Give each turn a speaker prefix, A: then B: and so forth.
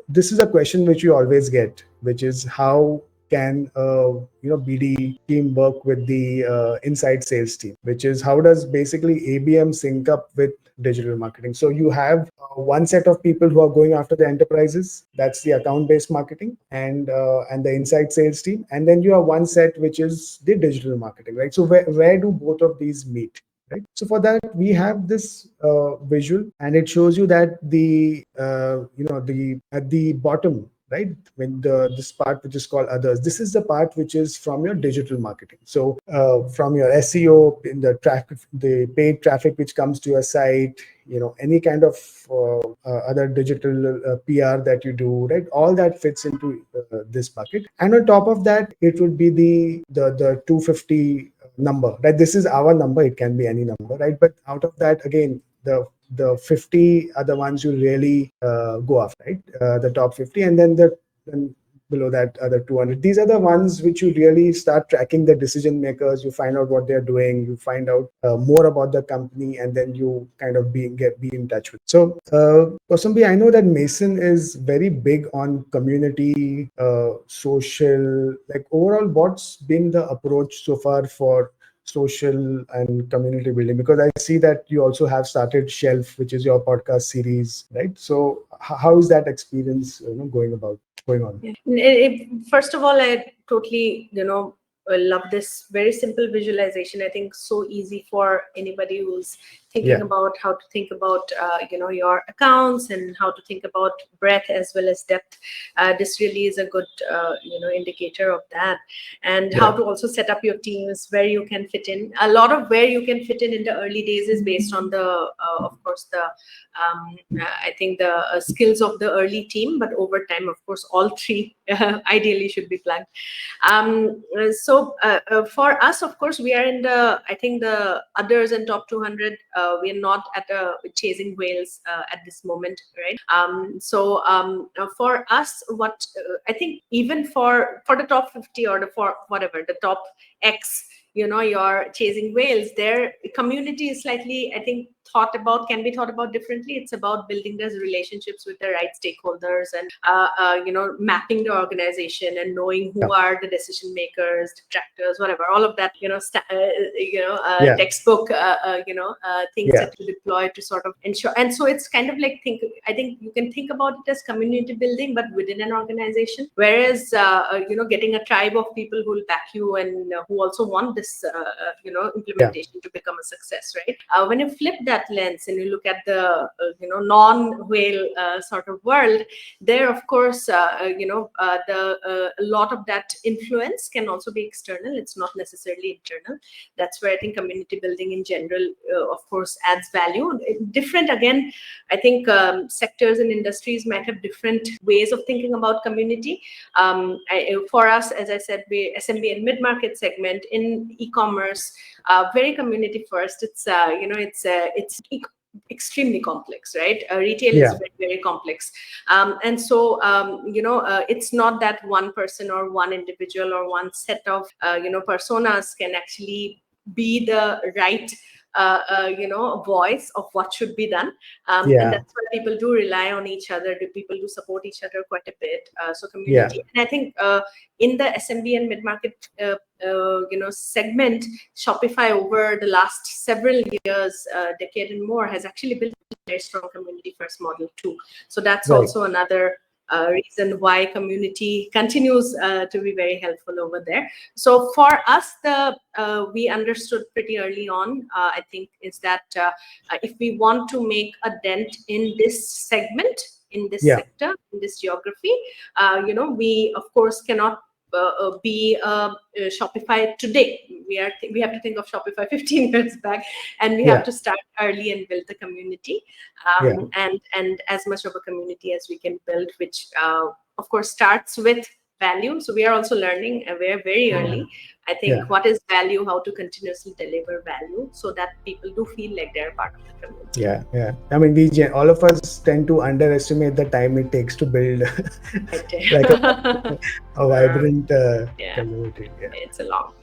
A: this is a question which you always get, which is how can BD team work with the inside sales team, which is how does basically ABM sync up with digital marketing. So you have one set of people who are going after the enterprises, that's the account based marketing, and the inside sales team, and then you have one set which is the digital marketing, right? So where do both of these meet? Right. So for that, we have this visual, and it shows you that the the at the bottom, right, when this part which is called others, this is the part which is from your digital marketing. So from your SEO, in the traffic, the paid traffic which comes to your site, any kind of other digital PR that you do, right? All that fits into this bucket. And on top of that, it would be the 250 number, right? This is our number. It can be any number, right? But out of that, again, the 50 are the ones you really go after, right? The top 50, and then then below that other 200. These are the ones which you really start tracking the decision makers. You find out what they're doing. You find out more about the company, and then you kind of be in touch with. So, Kosambi, I know that Mason is very big on community, social, like overall. What's been the approach so far for social and community building? Because I see that you also have started Shelf, which is your podcast series, right? So how is that experience going on?
B: First of all, I totally love this very simple visualization. I think so easy for anybody who's thinking about how to think about your accounts and how to think about breadth as well as depth. This really is a good indicator of that, and how to also set up your teams where you can fit in. A lot of where you can fit in the early days is based on the of course the I think the skills of the early team, but over time, of course, all three ideally should be plugged. So for us, of course, we are in the others and top 200. We are not at chasing whales at this moment, right? So for us, what I think, even for the top 50 or for whatever the top X, you're chasing whales, their community is slightly, I think, can be thought about differently. It's about building those relationships with the right stakeholders and mapping the organization and knowing who are the decision makers, detractors, whatever, all of that textbook things that you deploy to sort of ensure. And so it's kind of like, I think you can think about it as community building, but within an organization. Whereas getting a tribe of people who will back you and who also want this implementation to become a success, right? When you flip that lens and you look at the non-whale sort of world, there, of course, a lot of that influence can also be external. It's not necessarily internal. That's where I think community building in general, of course, adds value. Different, again, I think sectors and industries might have different ways of thinking about community. For us, as I said, we SMB and mid-market segment in e-commerce, very community first. It's extremely complex, right? Retail is very, very complex, and so it's not that one person or one individual or one set of personas can actually be the right voice of what should be done, and that's why people do rely on each other. People do support each other quite a bit. So community, and I think in the SMB and mid-market segment, Shopify over the last several years, decade and more, has actually built a very strong community first model too. So that's also another reason why community continues to be very helpful over there. So for us, we understood pretty early on, I think, is that if we want to make a dent in this segment, in this sector, in this geography, we of course cannot be Shopify today. We have to think of Shopify 15 years back, and we have to start early and build the community, and as much of a community as we can build, which of course starts with value. So we are also learning, and we are very early. I think what is value, how to continuously deliver value so that people do feel like they're part of the community.
A: Yeah. I mean, all of us tend to underestimate the time it takes to build like a vibrant community.
B: It's a long,